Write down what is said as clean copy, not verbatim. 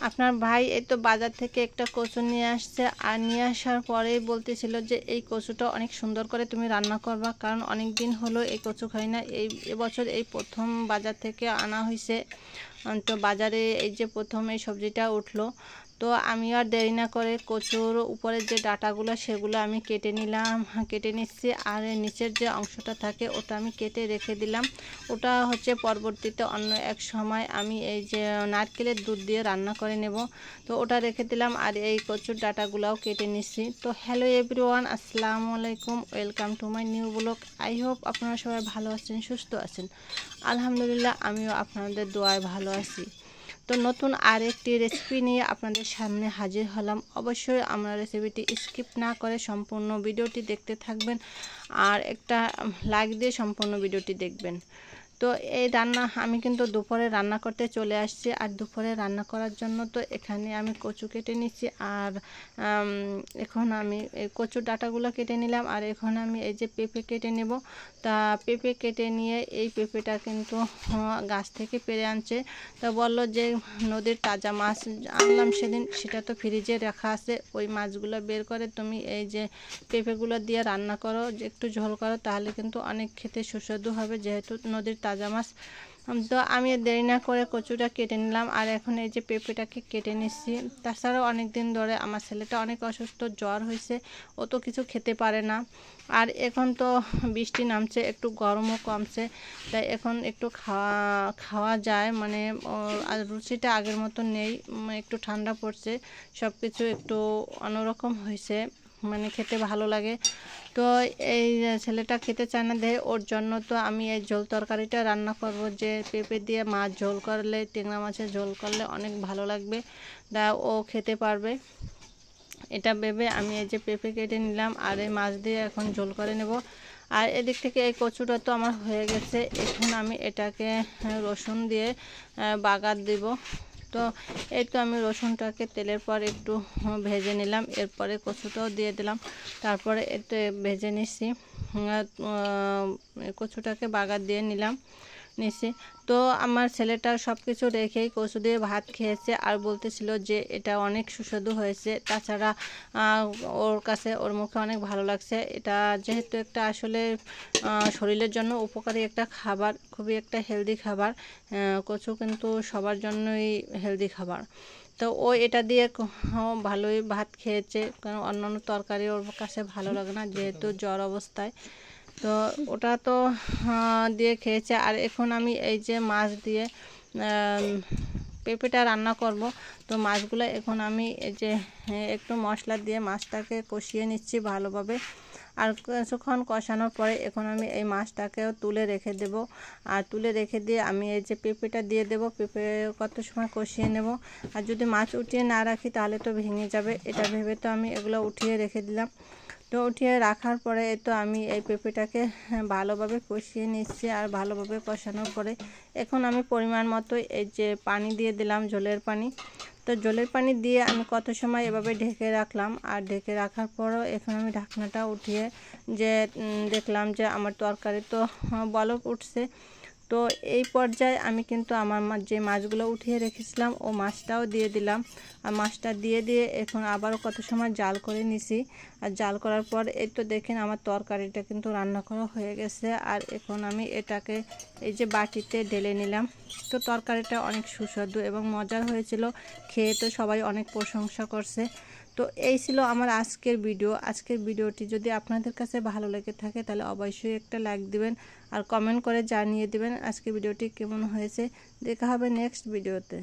আপনার ভাই এই তো বাজার থেকে একটা কচু নিয়ে আসছে, আর নিয়ে আসার পরেই বলতেছিল যে এই কচুটা অনেক সুন্দর করে তুমি রান্না করবা, কারণ অনেক দিন হলো এই কচু খাই না। এবছর এই প্রথম বাজার থেকে আনা হয়েছে, তো বাজারে এই যে প্রথম এই সবজিটা উঠলো। তো আমি আর দেরি না করে কচুর উপরে যে ডাঁটাগুলো সেগুলো আমি কেটে নিচ্ছি, আর নিচের যে অংশটা থাকে ওটা আমি কেটে রেখে দিলাম। ওটা হচ্ছে পরবর্তীতে অন্য এক সময় আমি এই যে নারকেলের দুধ দিয়ে রান্না করে নেব, তো ওটা রেখে দিলাম। আর এই কচুর ডাঁটাগুলোও কেটে নিচ্ছি। তো হ্যালো এভরিওয়ান, আসসালামু আলাইকুম, welcome to my new blog. I hope আপনারা সবাই ভালো আছেন, সুস্থ আছেন। আলহামদুলিল্লাহ, আমিও আপনাদের দোয়ায় ভালো আছি। তো নতুন আরেকটি রেসিপি নিয়ে আপনাদের সামনে হাজির হলাম। অবশ্যই আমরা রেসিপিটি স্কিপ না করে সম্পূর্ণ ভিডিওটি দেখতে থাকবেন, আর একটা লাইক দিয়ে সম্পূর্ণ ভিডিওটি দেখবেন। তো এই রান্না আমি কিন্তু দুপুরে রান্না করতে চলে আসছি, আর দুপুরে রান্না করার জন্য তো এখানে আমি কচু কেটে নিচ্ছি, আর এখন আমি এই কচুর ডাঁটাগুলো কেটে নিলাম, আর এখন আমি এই যে পেঁপে কেটে নেব। তা পেঁপে কেটে নিয়ে এই পেঁপেটা কিন্তু গাছ থেকে পেড়ে আনছে। তা বলল যে নদীর তাজা মাছ আনলাম সেদিন, সেটা তো ফ্রিজে রাখা আছে, ওই মাছগুলো বের করে তুমি এই যে পেঁপেগুলো দিয়ে রান্না করো, যে একটু ঝোল করো, তাহলে কিন্তু অনেক খেতে সুস্বাদু হবে, যেহেতু নদীর তাজা মাছ। তো আমি দেরি না করে কচুটা কেটে নিলাম, আর এখন এই যে পেঁপেটাকে কেটে নিচ্ছি। তাছাড়াও অনেক দিন ধরে আমার ছেলেটা অনেক অসুস্থ, জ্বর হয়েছে, ও তো কিছু খেতে পারে না। আর এখন তো বৃষ্টি নামছে, একটু গরমও কমছে, তাই এখন একটু খাওয়া যায়, মানে আর রুচিটা আগের মতো নেই, একটু ঠান্ডা পড়ছে, সব কিছু একটু অন্যরকম হয়েছে, মানে খেতে ভালো লাগে। তো এই ছেলেটা খেতে চায় না দেয়, ওর জন্য তো আমি এই ঝোল তরকারিটা রান্না করব, যে পেঁপে দিয়ে মাছ ঝোল করলে, ট্যাংরা মাছের ঝোল করলে অনেক ভালো লাগবে, তা ও খেতে পারবে। এটা ভেবে আমি এই যে পেঁপে কেটে নিলাম, আর এই মাছ দিয়ে এখন ঝোল করে নেব। আর এদিক থেকে এই কচুটা তো আমার হয়ে গেছে, এখন আমি এটাকে রসুন দিয়ে বাগার দেব। তো এই তো আমি রসুনটাকে তেলের পর একটু ভেজে নিলাম, এরপরে কচুটাও দিয়ে দিলাম, তারপরে একটু ভেজে নিচ্ছি। কচুটাকে বাগার দিয়ে নিচ্ছি। তো আমার ছেলেটা সব কিছু রেখেই কচু দিয়ে ভাত খেয়েছে, আর বলতেছিল যে এটা অনেক সুস্বাদু হয়েছে। তাছাড়া ওর মুখে অনেক ভালো লাগছে। এটা যেহেতু একটা আসলে শরীরের জন্য উপকারী একটা খাবার, খুবই একটা হেলদি খাবার, কচু কিন্তু সবার জন্যই হেলদি খাবার। তো ও এটা দিয়ে ভালোই ভাত খেয়েছে, কারণ অন্যান্য তরকারি ওর কাছে ভালো লাগে না, যেহেতু জ্বর অবস্থায়। তো ওটা তো দিয়ে খেয়েছে। আর এখন আমি এই যে মাছ দিয়ে পেঁপেটা রান্না করব, তো মাছগুলো এখন আমি এই যে একটু মশলা দিয়ে মাছটাকে কষিয়ে নিচ্ছি ভালোভাবে। আর কিছুক্ষণ কষানোর পরে এখন আমি এই মাছটাকেও তুলে রেখে দেব, আর তুলে রেখে দিয়ে আমি এই যে পেঁপেটা দিয়ে দেব। পেঁপে কত সময় কষিয়ে নেব, আর যদি মাছ উঠিয়ে না রাখি তাহলে তো ভেঙে যাবে, এটা ভেবে তো আমি এগুলো উঠিয়ে রেখে দিলাম। তো উঠিয়ে রাখার পরে তো আমি এই পেঁপেটাকে ভালোভাবে কষিয়ে নিচ্ছি, আর ভালোভাবে কষানোর পরে এখন আমি পরিমাণ মতো এই যে পানি দিয়ে দিলাম, ঝোলের পানি। তো জলের পানি দিয়ে আমি কত সময় এভাবে ঢেকে রাখলাম, আর ঢেকে রাখার পরও এখন আমি ঢাকনাটা উঠিয়ে যে দেখলাম যে আমার তরকারি তো বলক উঠছে। তো এই পর্যায়ে আমি কিন্তু আমার যে মাছগুলো উঠিয়ে রেখেছিলাম ও মাছটাও দিয়ে দিলাম, আর মাছটা দিয়ে এখন আবারও কত সময় জাল করে নিছি। আর জাল করার পর এই তো দেখেন আমার তরকারিটা কিন্তু রান্না করা হয়ে গেছে, আর এখন আমি এটাকে এই যে বাটিতে ঢেলে নিলাম। তো তরকারিটা অনেক সুস্বাদু এবং মজার হয়েছিল, খেয়ে তো সবাই অনেক প্রশংসা করছে। তো এই ছিল আমার আজকের ভিডিও। আজকের ভিডিওটি যদি আপনাদের কাছে ভালো লেগে থাকে তাহলে অবশ্যই একটা লাইক দিবেন, আর কমেন্ট করে জানিয়ে দিবেন আজকের ভিডিওটি কেমন হয়েছে। দেখা হবে নেক্সট ভিডিওতে।